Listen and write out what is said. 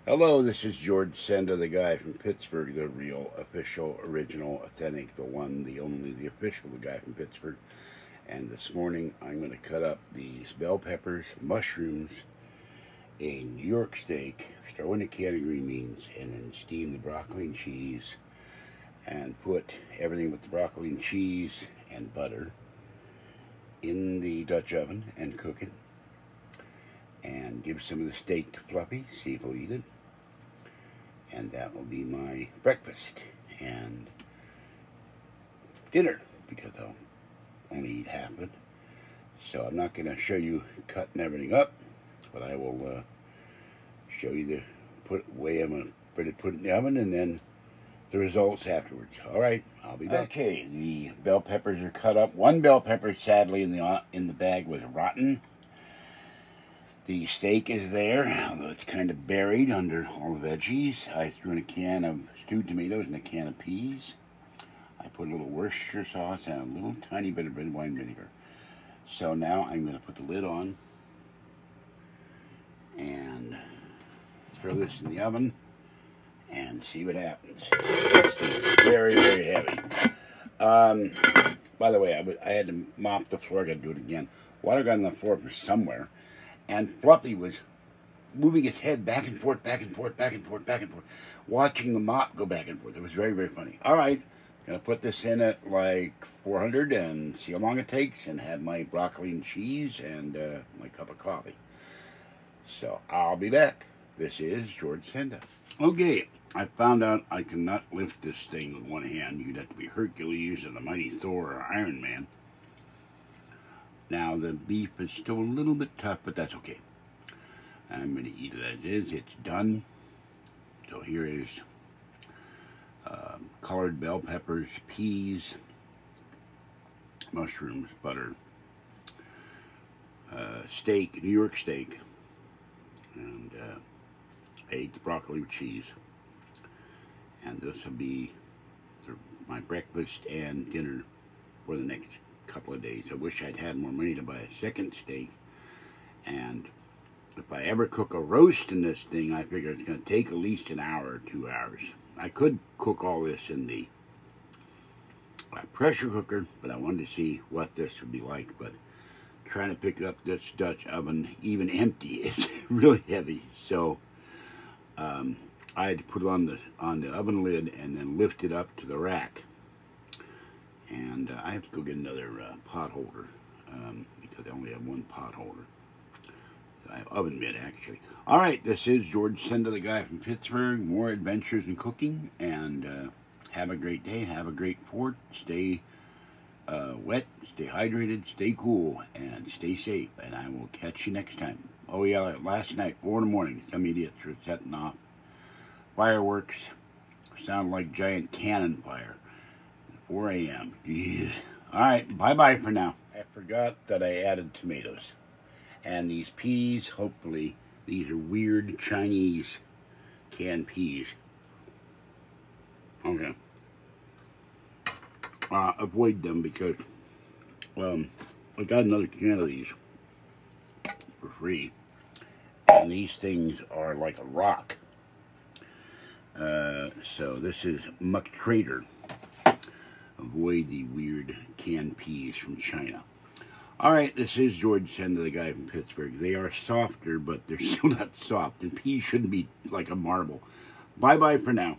Hello, this is George Senda, the guy from Pittsburgh, the real, official, original, authentic, the one, the only, the official, the guy from Pittsburgh. And this morning I'm going to cut up these bell peppers, mushrooms, a New York steak, throw in a can of green beans, and then steam the broccoli and cheese, and put everything with the broccoli and cheese and butter in the Dutch oven and cook it. And give some of the steak to Fluffy, see if he'll eat it. And that will be my breakfast and dinner, because I'll only eat half of it. So I'm not going to show you cutting everything up, but I will show you the way I'm going to put it in the oven, and then the results afterwards. All right, I'll be back. Okay, the bell peppers are cut up. One bell pepper, sadly, in the bag was rotten. The steak is there, although it's kind of buried under all the veggies. I threw in a can of stewed tomatoes and a can of peas. I put a little Worcestershire sauce and a little tiny bit of red wine vinegar. So now I'm going to put the lid on and throw this in the oven and see what happens. It's very, very heavy. By the way, I had to mop the floor. I got to do it again. Water got on the floor from somewhere. And Fluffy was moving his head back and forth, back and forth, back and forth, back and forth, watching the mop go back and forth. It was very, very funny. All right, going to put this in at like 400 and see how long it takes, and have my broccoli and cheese and my cup of coffee. So I'll be back. This is George Senda. Okay, I found out I cannot lift this thing with one hand. You'd have to be Hercules or the mighty Thor or Iron Man. Now, the beef is still a little bit tough, but that's okay. I'm going to eat it as is. It's done. So here is colored bell peppers, peas, mushrooms, butter, steak, New York steak, and I ate the broccoli with cheese. And this will be my breakfast and dinner for the next couple of days. I wish I'd had more money to buy a second steak, and if I ever cook a roast in this thing, I figure it's going to take at least an hour or 2 hours. I could cook all this in the pressure cooker, but I wanted to see what this would be like. But trying to pick up this Dutch oven, even empty, is really heavy. So I had to put it on the oven lid and then lift it up to the rack. And I have to go get another pot holder, because I only have one pot holder. I have oven mitt, actually. All right, this is George Senda, the guy from Pittsburgh. More adventures in cooking, and have a great day. Have a great port. Stay wet, stay hydrated, stay cool, and stay safe. And I will catch you next time. Oh yeah, last night, 4 in the morning, some idiots were setting off fireworks. Sounded like giant cannon fire. 4 a.m. Jeez. All right, bye-bye for now. I forgot that I added tomatoes. And these peas, hopefully, these are weird Chinese canned peas. Okay. Avoid them because, I got another can of these for free. And these things are like a rock. So this is Muck Trader. Avoid the weird canned peas from China. All right, this is George Senda, the guy from Pittsburgh. They are softer, but they're still not soft. And peas shouldn't be like a marble. Bye-bye for now.